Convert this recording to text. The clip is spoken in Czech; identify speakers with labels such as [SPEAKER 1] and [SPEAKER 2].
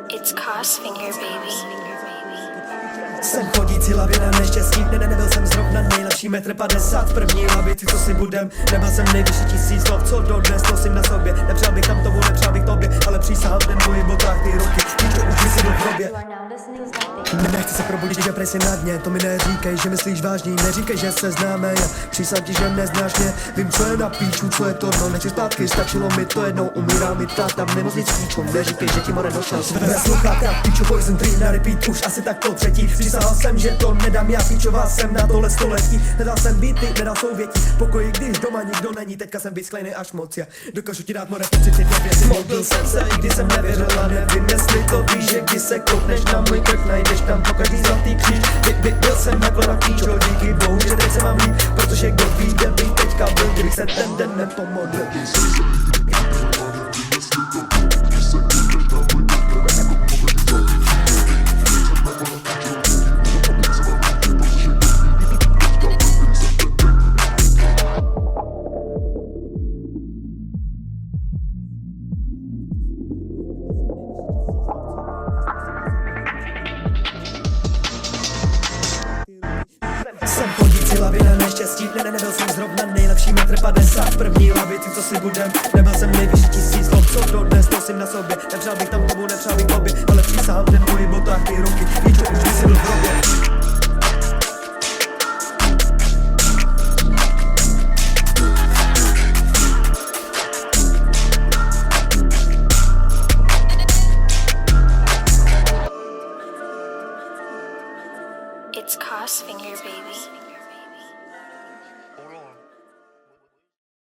[SPEAKER 1] It's Crossfinger, baby.
[SPEAKER 2] Jsem chodící lavěna neštěstí, nebyl jsem zrovna nejlepší 1,50 m v první lavici, co si budem. Nebyl jsem nejvyšší 1000 slov, co dodnes nosím na sobě. Nepřál bych tam tomu, nepřál bych tobě, ale přísahal ten boj botrách ty roky, to už si do hrobě. Nechci se probudit, že prej si na dně, to mi neříkej, že myslíš vážný, neříkej, že se známe, já přísahám ti, že neznáš mě. Vím, co je na píču, co je to, no nechci zpátky, stačilo mi to jednou, umírá mi táta v nemocnici, neříkej, že ti more došel své sluchátka, píčo Poison 3 na repeat, už asi tak po třetí. Přísahal jsem, že to nedám, já píčová jsem na tohle století. Nedal jsem beaty, nedal souvětí, pokoji, když doma nikdo není, teďka jsem vysklejnej až moc, já dokážu ti dát more pocit, věci. Modlil jsem se, i když jsem nevěřil a nevím, jestli to víš, že když se koukneš na můj krk, najdeš tam po každý zlatý kříž. Byl jsem takhle na píčo, díky bohu, že teď se mám líp, protože kdo ví, kde bych teďka byl, kdybych se ten den nepomodlil. Jsem chodící lavěna neštěstí, nebyl jsem zrovna nejlepší 1,50 m v první lavici, co si budem.